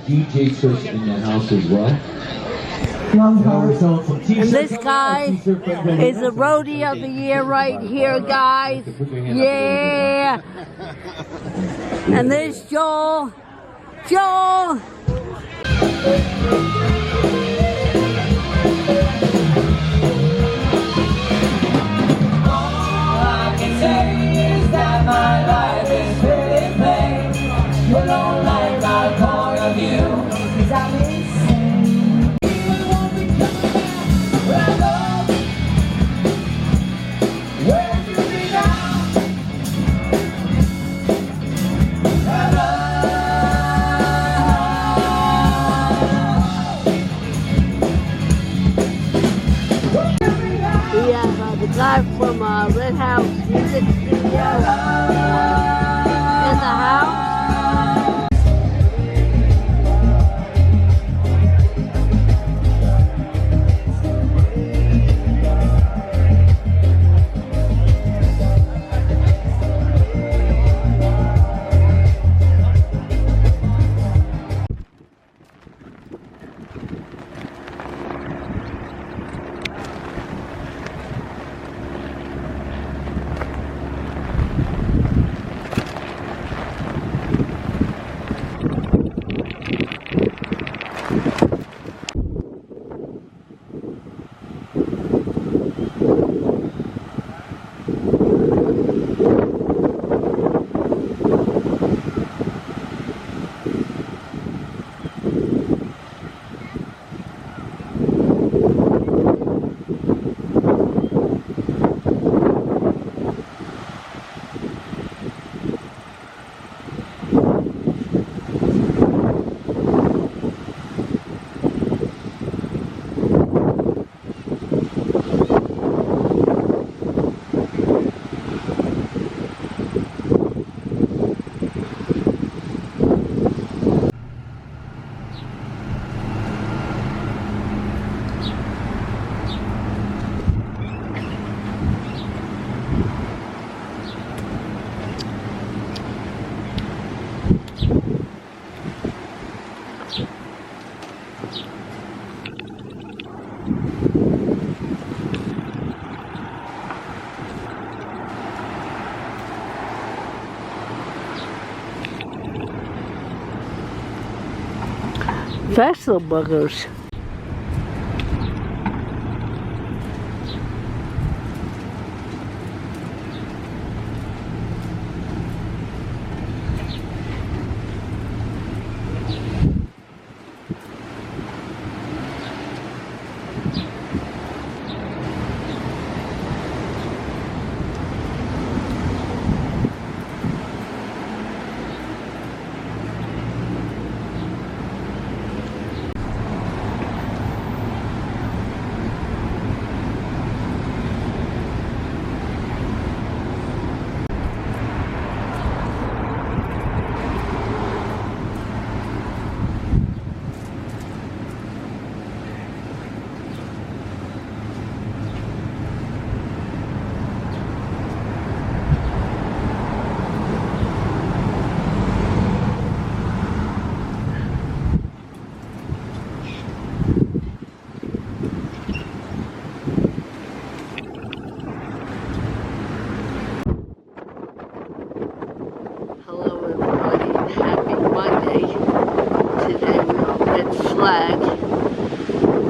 DJ Trish in the house as well. And this guy is the roadie of the year right here, guys. Yeah. And there's Joel. Joel. The guy from Red House Music Studio in the house. Festival buggers.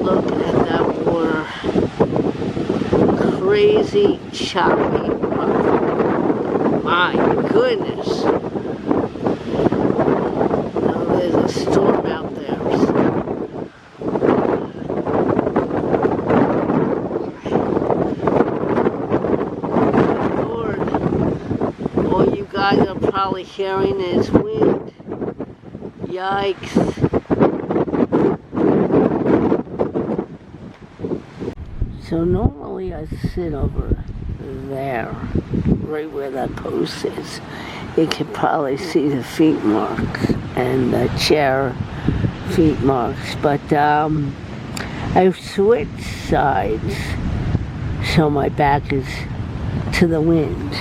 Look at that water. Crazy choppy water. My goodness. Now there's a storm out there. Lord, all you guys are probably hearing is wind. Yikes. So normally I sit over there, right where that post is. You can probably see the feet marks and the chair feet marks. But I've switched sides so my back is to the wind.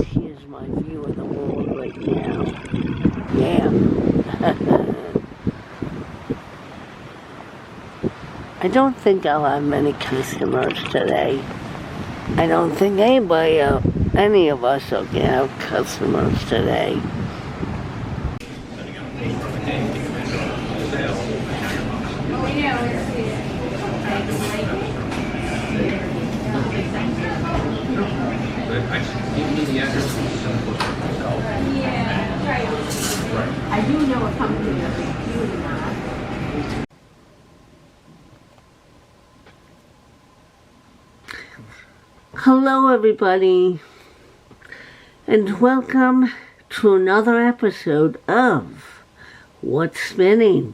Here's my view of the wall right now. Yeah. I don't think I'll have many customers today. I don't think anybody, any of us will have customers today. I do know a company that's doing that. Hello everybody, and welcome to another episode of What's Spinning.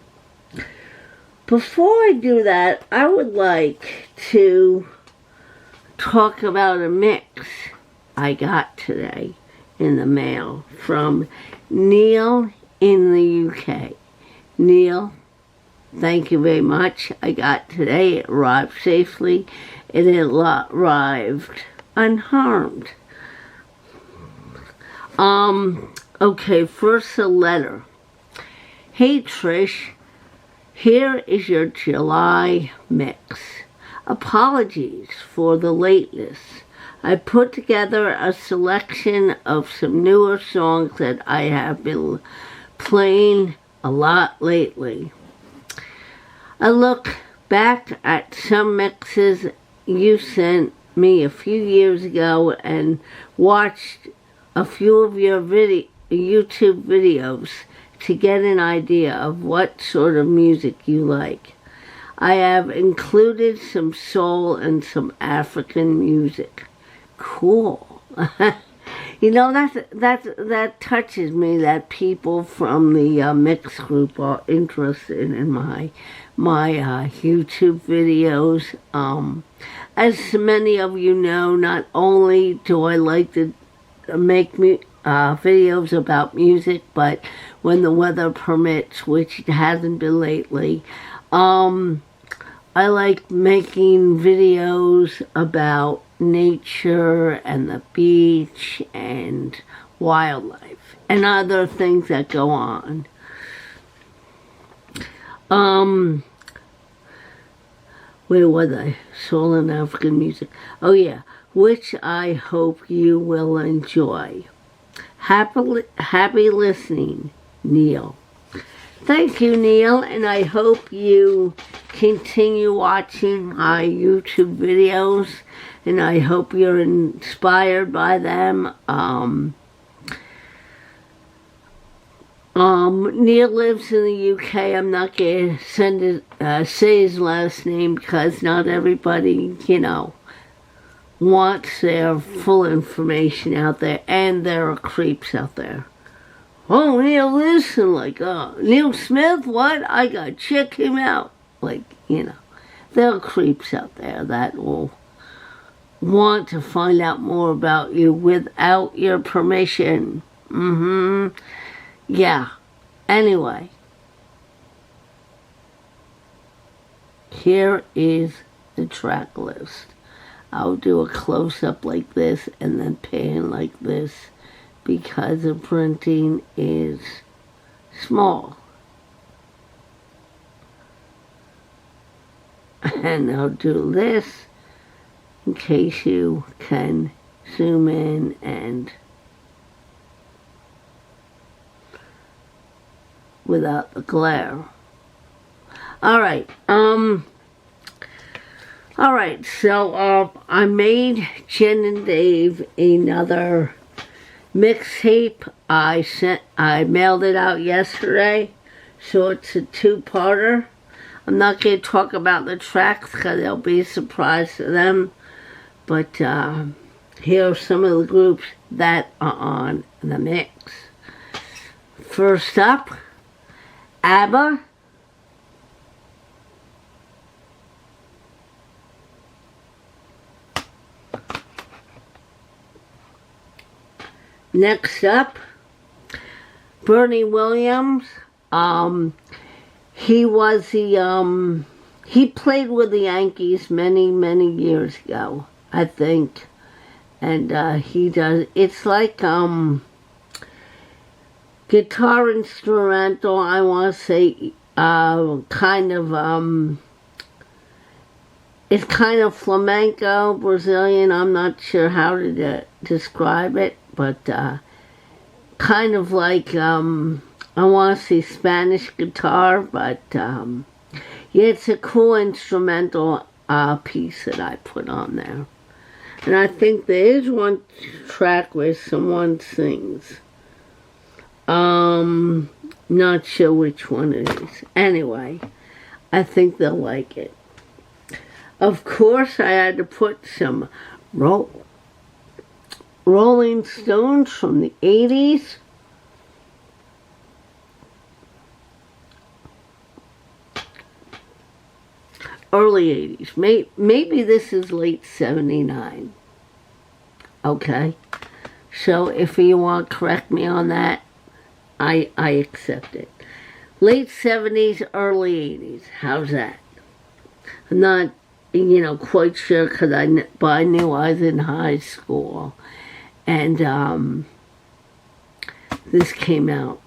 Before I do that, I would like to talk about a mix I got today in the mail from Neil in the UK. Neil, thank you very much. I got today. It arrived safely. It arrived unharmed. Okay, first a letter. Hey Trish, here is your July mix. Apologies for the lateness. I put together a selection of some newer songs that I have been playing a lot lately. I look back at some mixes you sent me a few years ago and watched a few of your YouTube videos to get an idea of what sort of music you like. I have included some soul and some African music. Cool. You know, that touches me that people from the mix group are interested in my YouTube videos. As many of you know, not only do I like to make videos about music, but when the weather permits, which it hasn't been lately, I like making videos about nature and the beach and wildlife and other things that go on. Where was I? Soul and African music. Oh yeah, which I hope you will enjoy. Happy listening, Neil. Thank you, Neil, and I hope you continue watching my YouTube videos, and I hope you're inspired by them. Neil lives in the UK. I'm not going to say his last name because not everybody, wants their full information out there, and there are creeps out there. Oh, Neil, listen, Neil Smith, what? I got to check him out. There are creeps out there that will want to find out more about you without your permission. Yeah. Anyway. Here is the track list. I'll do a close-up like this and then pan like this because the printing is small. And I'll do this in case you can zoom in and without the glare. Alright, so I made Jen and Dave another mixtape. I mailed it out yesterday, so it's a two-parter. I'm not going to talk about the tracks because they'll be a surprise to them. But here are some of the groups that are on the mix. First up, ABBA. Next up, Bernie Williams. He was he played with the Yankees many years ago, I think. And he does, it's like guitar instrumental, I want to say, kind of It's kind of flamenco, Brazilian. I'm not sure how to describe it, but kind of like, I want to say Spanish guitar, but yeah, it's a cool instrumental piece that I put on there. And I think there is one track where someone sings. Not sure which one it is. Anyway, I think they'll like it. Of course, I had to put some Rolling Stones from the 80s. Early 80s. Maybe this is late 79. Okay? So if you want to correct me on that, I accept it. Late 70s, early 80s. How's that? I'm not, quite sure because I knew I was in high school. And this came out.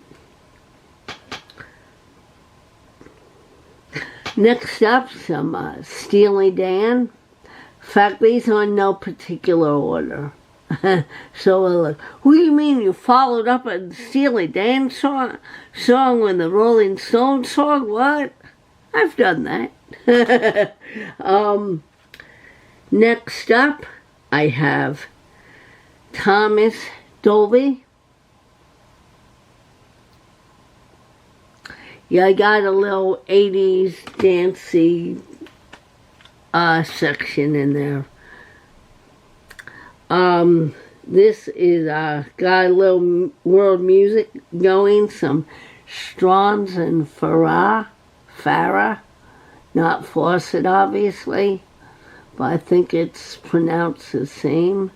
Next up, some Steely Dan. In fact, these are in no particular order. So, what do you mean you followed up a Steely Dan song with the Rolling Stones song? What? I've done that. Next up, I have Thomas Dolby. Yeah, I got a little 80s dancey section in there. This is got a little world music going, some Strauss and Farah, not Fawcett obviously, but I think it's pronounced the same.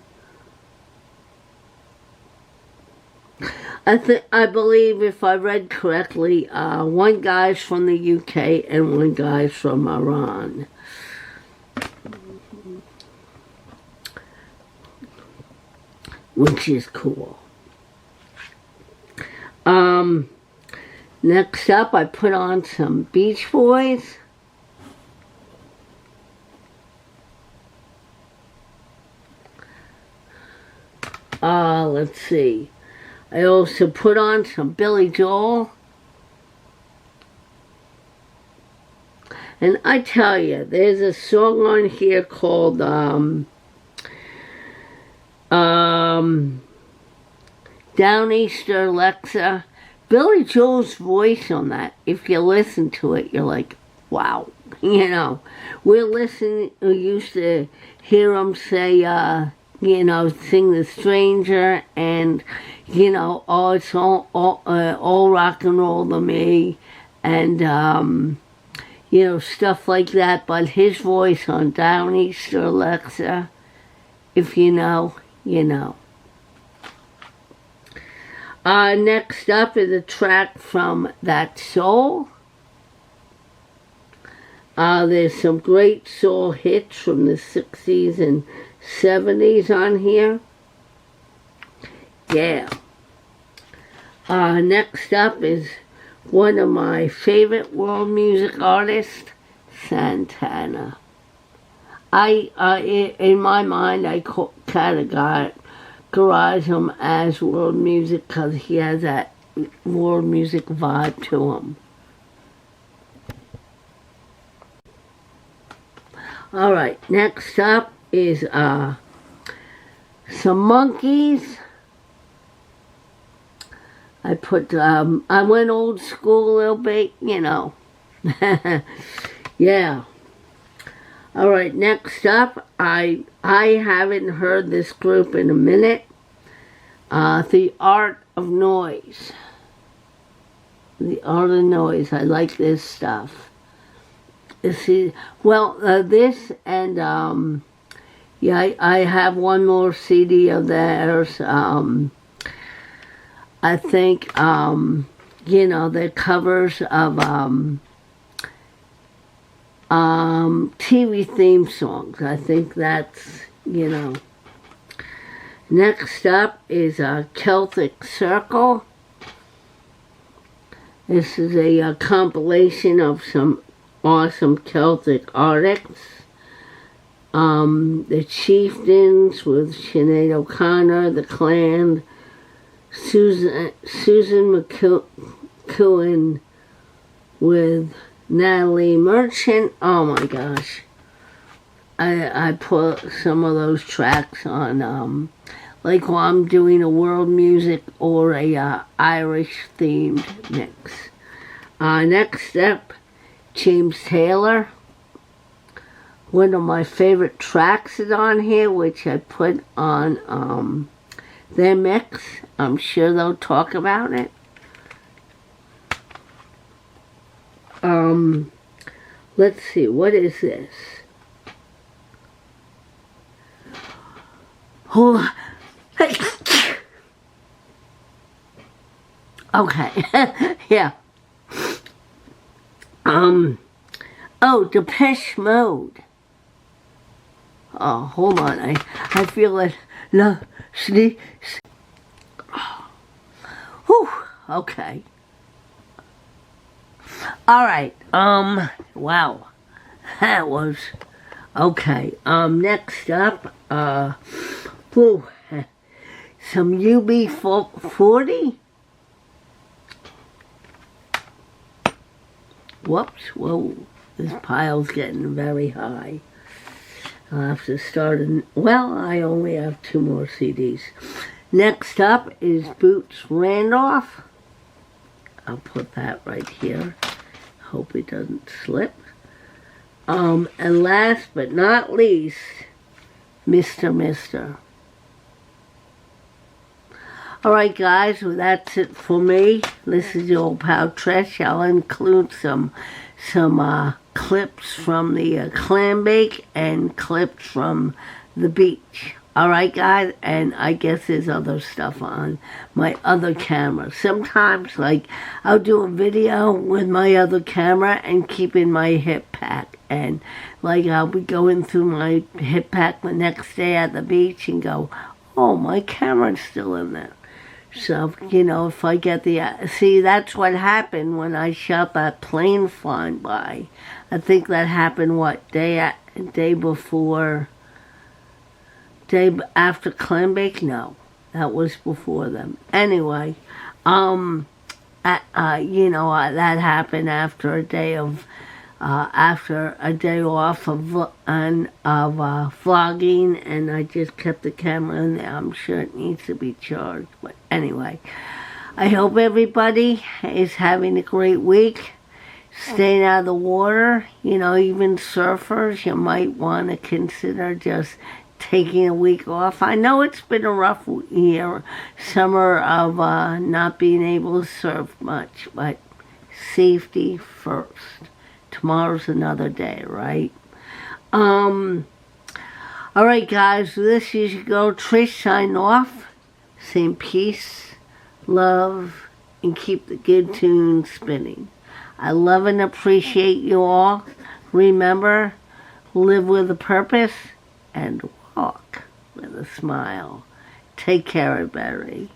I believe if I read correctly, one guy's from the UK and one guy's from Iran. Which is cool. Next up, I put on some Beach Boys. Let's see. I also put on some Billy Joel. And I tell you, there's a song on here called Downeaster Alexa. Billy Joel's voice on that, if you listen to it, you're like, wow. We used to hear him say, sing The Stranger, and, oh, it's all rock and roll to me, and, stuff like that. But his voice on Downeaster Alexa, if you know, you know. Next up is a track from That Soul. There's some great soul hits from the 60s and 70s on here. Yeah. Next up is one of my favorite world music artists, Santana. In my mind, I categorize him as world music because he has that world music vibe to him. Alright, next up is some Monkeys. I went old school a little bit, Yeah. Alright, next up, I haven't heard this group in a minute. The Art of Noise. The Art of Noise. I like this stuff. This and, I have one more CD of theirs. I think, they're covers of, TV theme songs. I think that's, Next up is Celtic Circle. This is a compilation of some awesome Celtic artists. The Chieftains with Sinead O'Connor, The Clan, Susan McEwen with Natalie Merchant. Oh my gosh. I put some of those tracks on, like while I'm doing a world music or a Irish themed mix. Next up, James Taylor. One of my favorite tracks is on here, which I put on their mix. I'm sure they'll talk about it. Let's see, what is this? Hold on. Okay, yeah. Oh, Depeche Mode. Oh, hold on. I feel it. No, sneeze. Whew. Okay. All right. Wow. That was okay. Next up, whew, some UB40. Whoops. Whoa. This pile's getting very high. I'll have to start well, I only have 2 more CDs. Next up is Boots Randolph. I'll put that right here. Hope it doesn't slip. And last but not least, Mr. Alright guys, well, that's it for me. This is your old pal Trish. I'll include some clips from the Clambake and clips from the beach. Alright guys, and I guess there's other stuff on my other camera. Sometimes, like, I'll do a video with my other camera and keep in my hip pack. And, like, I'll be going through my hip pack the next day at the beach and go, oh, my camera's still in there. So, you know, if I get see, that's what happened when I shot that plane flying by. I think that happened, day after Clambake? No, that was before them. Anyway, you know, that happened after a day off of vlogging, and I just kept the camera in there. I'm sure it needs to be charged, but anyway, I hope everybody is having a great week, staying out of the water. You know, even surfers, you might want to consider just taking a week off. I know it's been a rough year, summer of not being able to surf much, but safety first. Tomorrow's another day, right? Alright guys, this is your girl Trish signing off. Saying peace, love, and keep the good tunes spinning. I love and appreciate you all. Remember, live with a purpose and walk with a smile. Take care, everybody.